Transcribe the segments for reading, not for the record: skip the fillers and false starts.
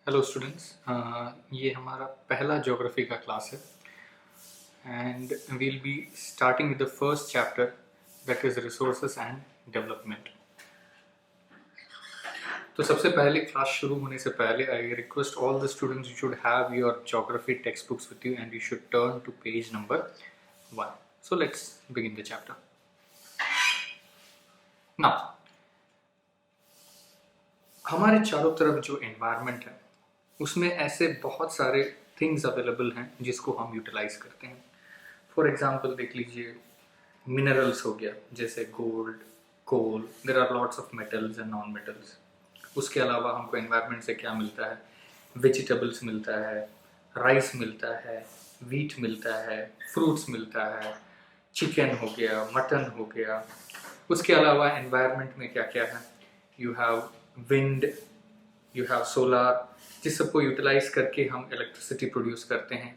Hello students, ये हमारा पहला ज्योग्राफी का क्लास है and we'll be starting with the first chapter that is resources and development. तो सबसे पहले क्लास शुरू होने से पहले I request all the students you should have your geography text books with you and you should turn to page number 1। So let's begin the chapter now. हमारे चारों तरफ जो एनवायरनमेंट है उसमें ऐसे बहुत सारे थिंग्स अवेलेबल हैं जिसको हम यूटिलाइज करते हैं। फॉर एग्जांपल देख लीजिए, मिनरल्स हो गया जैसे gold, coal, there are lots of metals and non metals. उसके अलावा हमको एनवायरनमेंट से क्या मिलता है? वेजिटेबल्स मिलता है, राइस मिलता है, वीट मिलता है, फ्रूट्स मिलता है, चिकन हो गया, मटन हो गया। उसके अलावा एनवायरनमेंट में क्या क्या है? You have wind, you have solar, जिस सबको यूटिलाइज करके हम इलेक्ट्रिसिटी प्रोड्यूस करते हैं।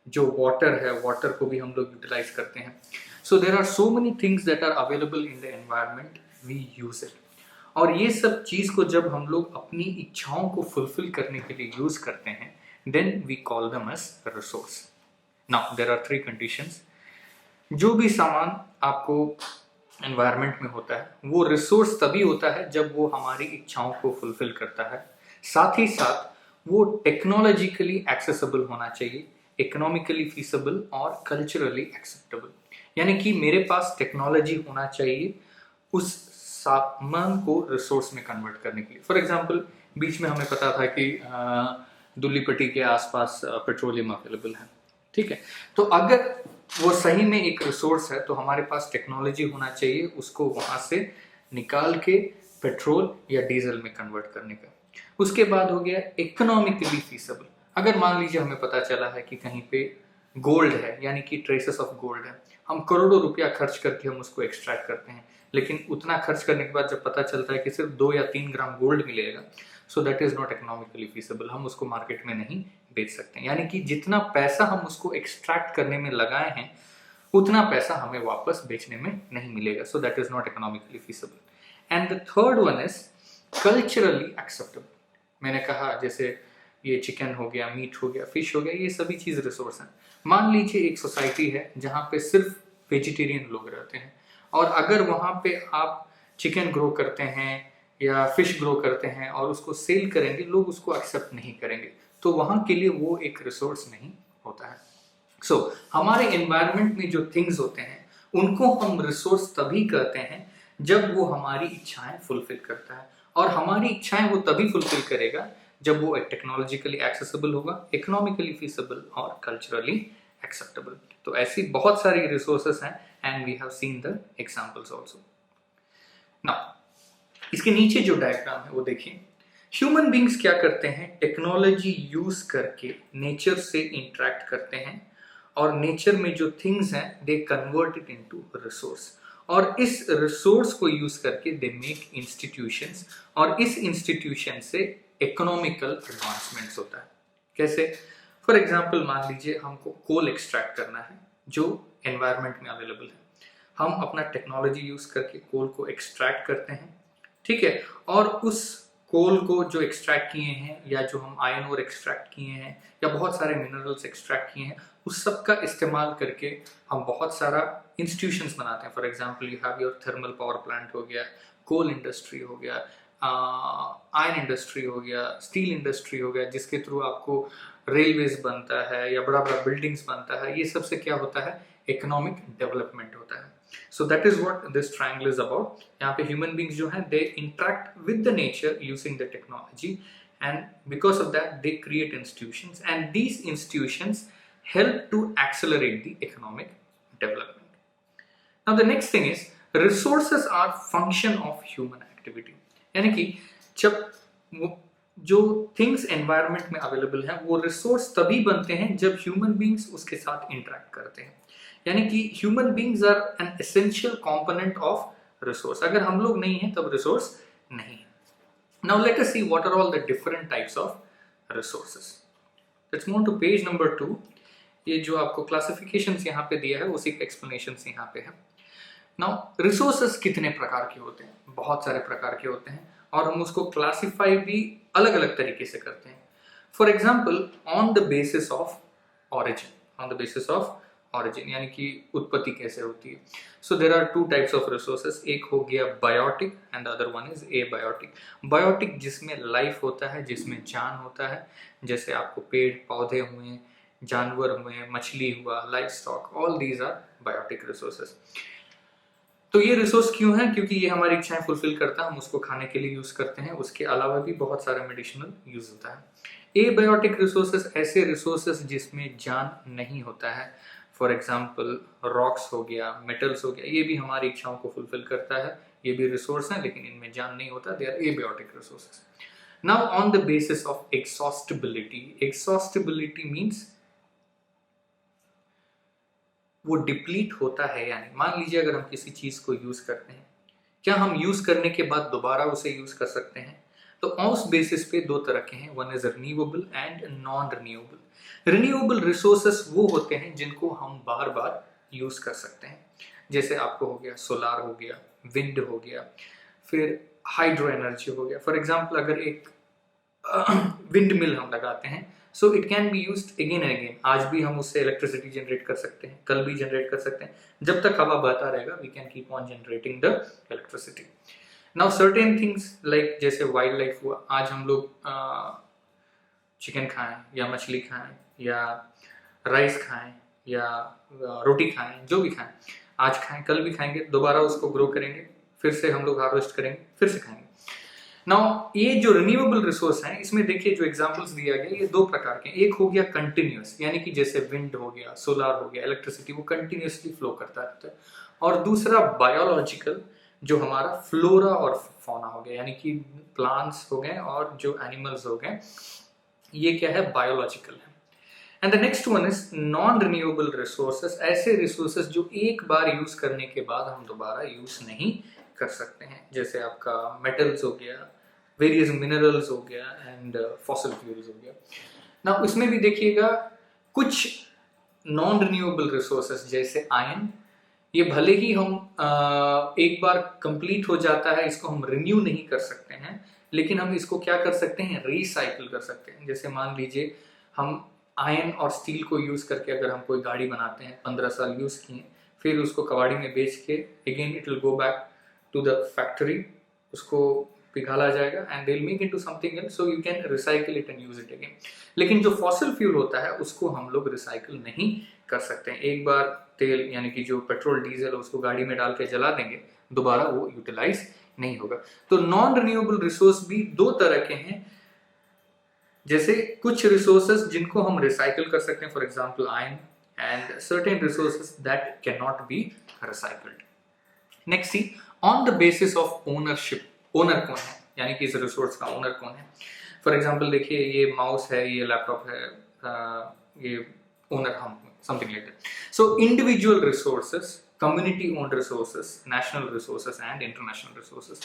जो वाटर है, वाटर को भी हम लोग यूटिलाइज करते हैं। So there are so many things that are available in the environment, we use it. और ये सब चीज को जब हम लोग अपनी इच्छाओं को फुलफिल करने के लिए यूज करते हैं, then we call them as resource. Now there are 3 conditions. जो भी सामान आपको एनवायरनमेंट में होता है वो रिसोर्स तभी होता है जब वो हमारी इच्छाओं को फुलफिल करता है। साथ ही साथ वो टेक्नोलॉजिकली एक्सेसिबल होना चाहिए, इकोनॉमिकली फीसिबल और कल्चरली एक्सेप्टेबल। यानी कि मेरे पास टेक्नोलॉजी होना चाहिए उस सामान को रिसोर्स में कन्वर्ट करने के लिए। फॉर एग्जांपल, बीच में हमें पता था कि दुल्लीपट्टी के आसपास पेट्रोलियम अवेलेबल है, ठीक है। तो अगर वो सही में एक रिसोर्स है तो हमारे पास टेक्नोलॉजी होना चाहिए उसको वहां से निकाल के पेट्रोल या डीजल में कन्वर्ट करने का। उसके बाद हो गया इकोनॉमिकली फीसिबल। अगर मान लीजिए हमें पता चला है कि कहीं पे गोल्ड है, यानी कि ट्रेसेस ऑफ गोल्ड है, हम करोड़ों रुपया खर्च करके हम उसको एक्सट्रैक्ट करते हैं, लेकिन उतना खर्च करने के बाद जब पता चलता है कि सिर्फ 2 या 3 ग्राम गोल्ड मिलेगा, so that is not economically feasible. हम उसको मार्केट में नहीं बेच सकते हैं। यानी कि जितना पैसा हम उसको एक्सट्रैक्ट करने में लगाए हैं उतना पैसा हमें वापस बेचने में नहीं मिलेगा। So that is not economically feasible. And the third one is culturally acceptable. मैंने कहा जैसे ये चिकन हो गया, मीट हो गया, फिश हो गया, ये सभी चीज रिसोर्स हैं। मान लीजिए एक सोसाइटी है जहाँ पे सिर्फ वेजिटेरियन लोग रहते हैं, और अगर वहाँ पे आप चिकन ग्रो करते हैं या फिश ग्रो करते हैं और उसको सेल करेंगे, लोग उसको एक्सेप्ट नहीं करेंगे, तो वहाँ के लिए वो एक रिसोर्स नहीं होता है। सो हमारे एनवायरनमेंट में जो थिंग्स होते हैं उनको हम रिसोर्स तभी कहते हैं जब वो हमारी इच्छाएं फुलफिल करता है। और हमारी इच्छाएं वो तभी फुलफिल करेगा जब वो टेक्नोलॉजिकली एक्सेसिबल होगा, इकोनॉमिकली फीसिबल और कल्चरली एक्सेप्टेबल। तो ऐसी बहुत सारी रिसोर्सेस हैं and we have seen the examples also. Now इसके नीचे जो डायग्राम है वो देखिए। ह्यूमन बींग्स क्या करते हैं? टेक्नोलॉजी यूज करके नेचर से इंटरेक्ट करते हैं और नेचर में जो थिंग्स हैं they convert it into resource, और इस रिसोर्स को यूज करके दे मेक इंस्टीट्यूशंस, और इस इंस्टीट्यूशन से इकोनॉमिकल एडवांसमेंट्स होता है। कैसे? फॉर एग्जांपल मान लीजिए हमको कोल एक्सट्रैक्ट करना है जो एनवायरनमेंट में अवेलेबल है। हम अपना टेक्नोलॉजी यूज करके कोल को एक्सट्रैक्ट करते हैं, ठीक है। और उस कोल को जो एक्सट्रैक्ट किए हैं या जो हम आयरन ओर एक्सट्रैक्ट किए हैं या बहुत सारे मिनरल्स एक्सट्रैक्ट किए हैं, उस सब का इस्तेमाल करके हम बहुत सारा इंस्टीट्यूशंस बनाते हैं। For example you have your thermal power plant हो गया, कोल इंडस्ट्री हो गया, आयरन इंडस्ट्री हो गया, स्टील इंडस्ट्री हो गया, जिसके थ्रू आपको रेलवेज बनता है या बड़ा बड़ा बिल्डिंग्स बनता है। ये सबसे क्या होता है? इकोनॉमिक डेवलपमेंट होता है। So that is what this triangle is about. यहाँ पे human beings जो हैं they interact with the nature using the technology, and because of that they create institutions, and these institutions help to accelerate the economic development. Now the next thing is resources are function of human activity. यानी कि जब जो things environment में available हैं वो resource तभी बनते हैं जब ह्यूमन बींग्स उसके साथ इंटरेक्ट करते हैं। यानी कि human beings are an essential component of resource. अगर हम लोग नहीं हैं तब रिसोर्स नहीं है। Now let us see what are all the different types of resources. Let's move to page number 2। ये जो आपको क्लासिफिकेशंस यहाँ पे दिया है उसी का एक्सप्लेनेशंस यहाँ पे है। नाउ रिसोर्सेज कितने प्रकार के होते हैं? बहुत सारे प्रकार के होते हैं, और हम उसको क्लासिफाई भी अलग अलग तरीके से करते हैं। For example on the basis of origin, on the basis of origin यानी कि उत्पत्ति कैसे होती है। So there are two types of resources, एक हो गया biotic and the other one is abiotic. Biotic जिसमें लाइफ होता है, जिसमें जान होता है, जैसे आपको पेड़ पौधे हुए, जानवर हुए, मछली हुआ, life stock, all these are biotic resources. तो ये रिसोर्स क्यों है? क्योंकि ये हमारी इच्छाएं फुलफिल करता है, हम उसको खाने के लिए यूज करते हैं, उसके अलावा भी बहुत सारा मेडिसिनल यूज होता है। एबायोटिक रिसोर्सेस ऐसे रिसोर्सेस जिसमें जान नहीं होता है, फॉर एग्जाम्पल रॉक्स हो गया, मेटल्स हो गया, ये भी हमारी इच्छाओं को फुलफिल करता है, ये भी रिसोर्स है लेकिन इनमें जान नहीं होता, they are abiotic resources. Now on the basis of exhaustibility, exhaustibility means वो डिप्लीट होता है, यानी मान लीजिए अगर हम किसी चीज को यूज करते हैं, क्या हम यूज करने के बाद दोबारा उसे यूज कर सकते हैं? तो उस बेसिस पे दो तरह के हैं, one is renewable and non renewable. Renewable resources वो होते हैं जिनको हम बार बार यूज कर सकते हैं, जैसे आपको हो गया सोलार हो गया, विंड हो गया, फिर हाइड्रो एनर्जी हो गया। फॉर एग्जाम्पल अगर एक विंड मिल हम लगाते हैं, so it can be used again and again, आज भी हम उससे इलेक्ट्रिसिटी जनरेट कर सकते हैं, कल भी जनरेट कर सकते हैं, जब तक हवा बहता रहेगा we can keep on generating the electricity. Now certain things like जैसे वाइल्ड लाइफ हुआ, आज हम लोग चिकन खाएं या मछली खाएं या राइस खाएं या रोटी खाएं, जो भी खाएं, आज खाएं कल भी खाएंगे, दोबारा उसको ग्रो करेंगे, फिर से हम लोग हार्वेस्ट करेंगे, फिर से खाएंगे। नाउ ये जो रिन्यूएबल रिसोर्स हैं, इसमें देखिए जो एग्जांपल्स दिया गया ये दो प्रकार के, एक हो गया कंटिन्यूअस, यानी कि जैसे विंड हो गया, सोलार हो गया, इलेक्ट्रिसिटी वो कंटिन्यूअसली फ्लो करता रहता है, और दूसरा बायोलॉजिकल जो हमारा फ्लोरा और फौना हो गया, यानी कि प्लांट्स हो गए और जो एनिमल्स हो गए, ये क्या है? बायोलॉजिकल है। And the next one is non renewable resources, ऐसे रिसोर्सेस जो एक बार यूज करने के बाद हम दोबारा यूज नहीं कर सकते हैं, जैसे आपका मेटल्स हो गया, वेरियस मिनरल्स हो गया एंड फॉसिल फ्यूल्स हो गया। ना इसमें भी देखिएगा कुछ नॉन रिन्यूएबल रिसोर्सेस जैसे आयन, ये भले ही हम एक बार कंप्लीट हो जाता है, इसको हम रिन्यू नहीं कर सकते हैं, लेकिन हम इसको क्या कर सकते हैं? रिसाइकिल कर सकते हैं। जैसे मान लीजिए हम आयन और स्टील को यूज करके अगर हम कोई गाड़ी बनाते हैं, 15 साल यूज किए, फिर उसको कबाड़ी में बेच के again it will go back to the factory, उसको पिघाला जाएगा and they will make into something else, so you can recycle it and use it again. लेकिन जो फॉसिल फ्यूल होता है उसको हम लोग रिसाइकिल नहीं कर सकते हैं। एक बार तेल यानी कि जो पेट्रोल डीजल है उसको गाड़ी में डाल के जला देंगे, दोबारा वो यूटिलाइज नहीं होगा। तो नॉन रिन्यूएबल रिसोर्स भी दो तरह के हैं, जैसे कुछ रिसोर्सेस जिनको हम रिसाइकिल कर सकते हैं, for example iron, and certain resources that can not be recycled. Next see on the basis of ownership, owner कौन है, यानी कि इस रिसोर्स का ओनर कौन है। फॉर एग्जांपल देखिए ये माउस है, ये लैपटॉप है, ये ओनर हम, something like that. So individual resources, community owned resources, national resources and international resources.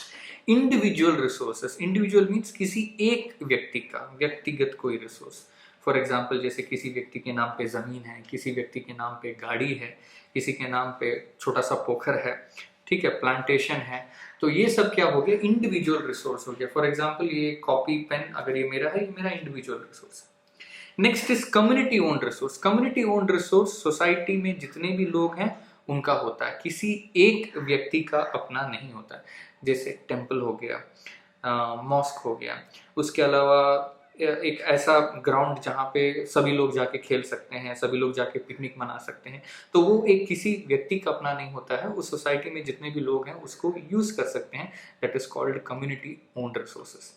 Individual resources, individual means किसी एक व्यक्ति का व्यक्तिगत कोई रिसोर्स, फॉर एग्जाम्पल जैसे किसी व्यक्ति के नाम पे जमीन है, किसी व्यक्ति के नाम पे गाड़ी है, किसी के नाम पे छोटा सा पोखर है, ठीक है, प्लांटेशन है, तो ये सब क्या हो गया? इंडिविजुअल रिसोर्स हो गया। फॉर एग्जाम्पल ये कॉपी पेन अगर ये मेरा है, ये मेरा इंडिविजुअल रिसोर्स है। Next is community owned resource. Community owned resource society में जितने भी लोग हैं उनका होता है, किसी एक व्यक्ति का अपना नहीं होता है। जैसे टेम्पल हो गया, मॉस्क हो गया, उसके अलावा एक ऐसा ग्राउंड जहाँ पे सभी लोग जाके खेल सकते हैं, सभी लोग जाके पिकनिक मना सकते हैं, तो वो एक किसी व्यक्ति का अपना नहीं होता है, उस सोसाइटी में जितने भी लोग हैं उसको यूज कर सकते हैं, that is called community owned resources.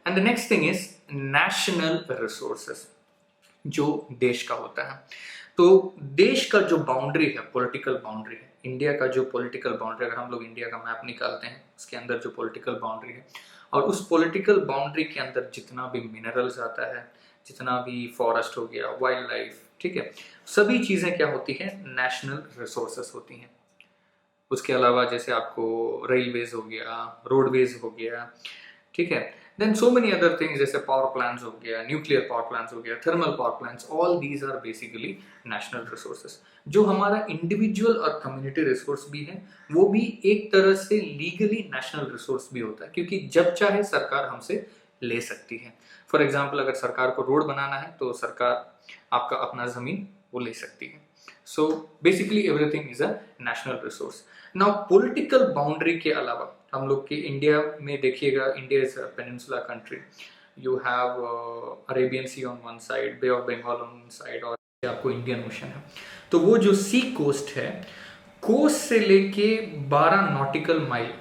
And the next thing is national resources, जो देश का होता है। तो देश का जो बाउंड्री है, पॉलिटिकल बाउंड्री है, इंडिया का जो पॉलिटिकल बाउंड्री, अगर हम लोग इंडिया का मैप निकालते हैं उसके अंदर जो पॉलिटिकल बाउंड्री है, और उस पॉलिटिकल बाउंड्री के अंदर जितना भी मिनरल्स आता है, जितना भी फॉरेस्ट हो गया, वाइल्ड लाइफ, ठीक है, सभी चीजें क्या होती हैं? नेशनल रिसोर्सेस होती हैं। उसके अलावा जैसे आपको रेलवेज हो गया, रोडवेज हो गया, ठीक है, then so many other things जैसे पावर प्लांट्स हो गया, न्यूक्लियर पावर प्लांट्स हो गया, thermal power plants, all these are basically national resources. जो हमारा इंडिविजुअल और कम्युनिटी रिसोर्स भी है, वो भी एक तरह से लीगली नेशनल रिसोर्स भी होता है, क्योंकि जब चाहे सरकार हमसे ले सकती है। फॉर एग्जाम्पल अगर सरकार को रोड बनाना है तो सरकार आपका अपना ज़मीन वो ले सकती है। So basically everything is a national resource. Now political boundary के अलावा हम लोग के इंडिया में देखिएगा, India is a peninsula country. You have Arabian Sea on one side, Bay of Bengal on one side, और आपको इंडियन ओशन है। तो वो जो सी कोस्ट है, कोस्ट से लेके 12 नॉटिकल माइल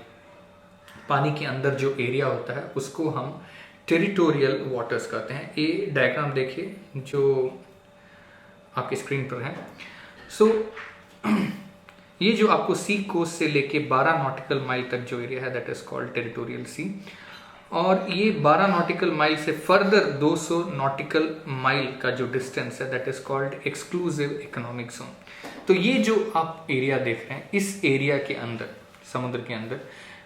पानी के अंदर जो एरिया होता है उसको हम टेरिटोरियल वाटर्स कहते हैं। ये डायग्राम देखिए जो आपकी स्क्रीन पर है। सो ये जो आपको सी कोस्ट से लेके 12 नॉटिकल माइल तक जो एरिया है दैट इज कॉल्ड टेरिटोरियल सी, और ये 12 नॉटिकल माइल से फर्दर 200 नॉटिकल माइल का जो डिस्टेंस है that is called exclusive economic zone. तो ये जो आप एरिया देख रहे हैं, इस एरिया के अंदर, समुद्र के अंदर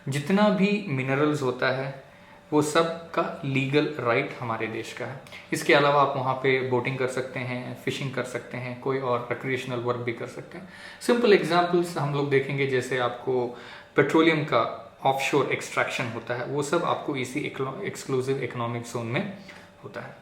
जितना भी मिनरल्स होता है वो सब का लीगल राइट हमारे देश का है। इसके अलावा आप वहाँ पे बोटिंग कर सकते हैं, फिशिंग कर सकते हैं, कोई और रिक्रिएशनल वर्क भी कर सकते हैं। सिंपल एग्जांपल्स हम लोग देखेंगे, जैसे आपको पेट्रोलियम का ऑफशोर एक्सट्रैक्शन होता है, वो सब आपको इसी एक्सक्लूसिव इकोनॉमिक जोन में होता है।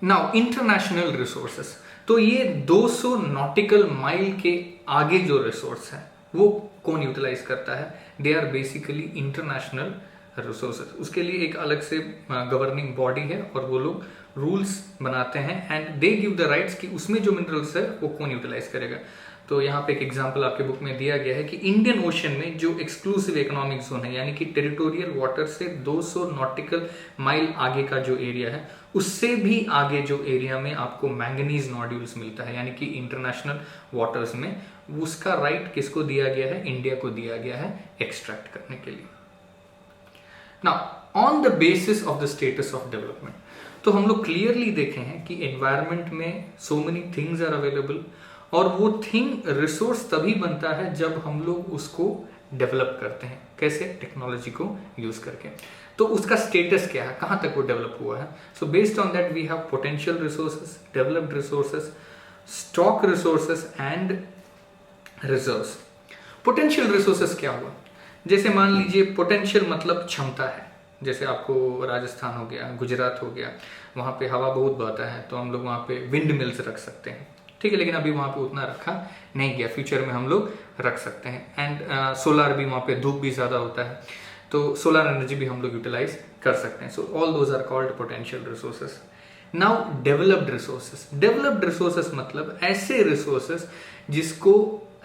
नाउ इंटरनेशनल रिसोर्सेस, तो ये 200 नॉटिकल माइल के आगे जो रिसोर्स है वो कौन यूटिलाइज करता है? They are basically international resources. उसके लिए एक अलग से गवर्निंग बॉडी है और वो लोग रूल्स बनाते हैं and they give the rights कि उसमें जो मिनरल्स है वो कौन यूटिलाइज करेगा। तो यहाँ पे एक एग्जांपल आपके बुक में दिया गया है कि इंडियन ओशन में जो एक्सक्लूसिव इकोनॉमिक जोन है, यानी कि टेरिटोरियल वाटर से 200 नॉटिकल माइल आगे का जो एरिया है, उससे भी आगे जो एरिया में आपको मैंगनीज नोड्यूल्स मिलता है, यानी कि इंटरनेशनल वाटर्स में, उसका राइट किसको दिया गया है? इंडिया को दिया गया है एक्सट्रैक्ट करने के लिए। Now on the basis of the status of development, तो हम लोग क्लियरली देखे हैं कि एनवायरमेंट में so many things are available, और वो थिंग रिसोर्स तभी बनता है जब हम लोग उसको डेवलप करते हैं। कैसे? टेक्नोलॉजी को यूज करके। तो उसका स्टेटस क्या है, कहां तक वो डेवलप हुआ है? So based on that we have potential resources, developed resources, stock resources and reserves. Potential resources क्या हुआ? जैसे मान लीजिए पोटेंशियल मतलब क्षमता है, जैसे आपको राजस्थान हो गया, गुजरात हो गया, वहाँ पे हवा बहुत बहता है तो हम लोग वहाँ पे विंड मिल्स रख सकते हैं, ठीक है, लेकिन अभी वहाँ पे उतना रखा नहीं गया, फ्यूचर में हम लोग रख सकते हैं। एंड सोलार भी, वहाँ पे धूप भी ज़्यादा होता है तो सोलार एनर्जी भी हम लोग यूटिलाइज कर सकते हैं। So all those are called potential resources. Now developed resources. Developed resources मतलब ऐसे रिसोर्सेस जिसको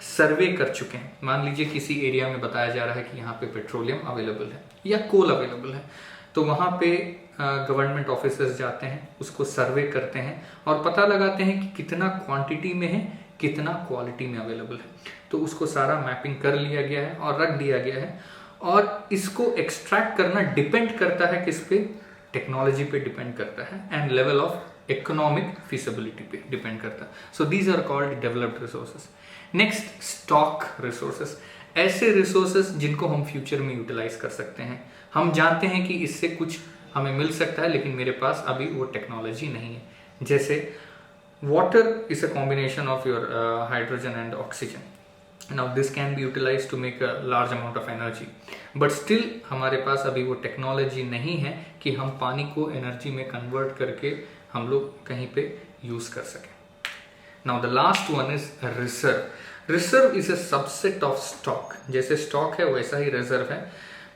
सर्वे कर चुके हैं। मान लीजिए किसी एरिया में बताया जा रहा है कि यहाँ पे पेट्रोलियम अवेलेबल है या कोल अवेलेबल है, तो वहाँ पे गवर्नमेंट ऑफिसर्स जाते हैं, उसको सर्वे करते हैं और पता लगाते हैं कि कितना क्वांटिटी में है, कितना क्वालिटी में अवेलेबल है। तो उसको सारा मैपिंग कर लिया गया है और रख दिया गया है, और इसको एक्सट्रैक्ट करना डिपेंड करता है किस पे? टेक्नोलॉजी पे डिपेंड करता है and level of economic feasibility पे डिपेंड करता है। So these are called developed resources. Next, stock resources. ऐसे रिसोर्सेस जिनको हम फ्यूचर में यूटिलाइज कर सकते हैं। हम जानते हैं कि इससे कुछ हमें मिल सकता है लेकिन मेरे पास अभी वो टेक्नोलॉजी नहीं है। जैसे water is a combination of your hydrogen and oxygen. Now this can be utilized to make a large amount of energy, but still हमारे पास अभी वो टेक्नोलॉजी नहीं है कि हम पानी को एनर्जी में कन्वर्ट करके हम लोग कहीं पे यूज कर सकें। Now the last one is reserve. Reserve is a subset of stock. जैसे स्टॉक है वैसा ही रिजर्व है।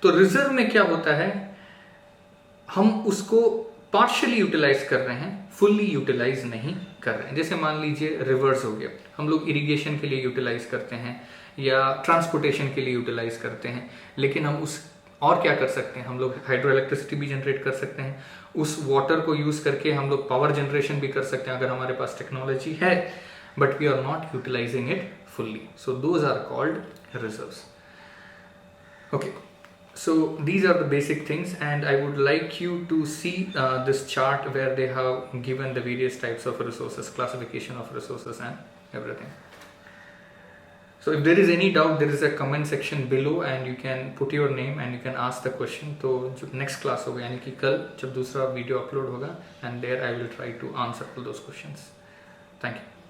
तो रिजर्व में क्या होता है? हम उसको पार्शियली यूटिलाइज कर रहे हैं, फुल्ली यूटिलाइज नहीं कर रहे हैं। जैसे मान लीजिए रिवर्स हो गया, हम लोग इरिगेशन के लिए यूटिलाइज करते हैं या ट्रांसपोर्टेशन के लिए यूटिलाइज करते हैं, लेकिन हम उस और क्या कर सकते हैं? हम लोग हाइड्रो इलेक्ट्रिसिटी भी जनरेट कर सकते हैं, उस वाटर को यूज करके हम लोग पावर जनरेशन भी कर सकते हैं अगर हमारे पास टेक्नोलॉजी है, but we are not utilising it fully. So those are called reserves. Okay, so these are the basic things, and I would like you to see this chart where they have given the various types of resources, classification of resources and everything. So if there is any doubt, there is a comment section below and you can put your name and you can ask the question. तो जो next class होगा, यानी कि कल जब दूसरा video upload होगा, and there I will try to answer all those questions. Thank you.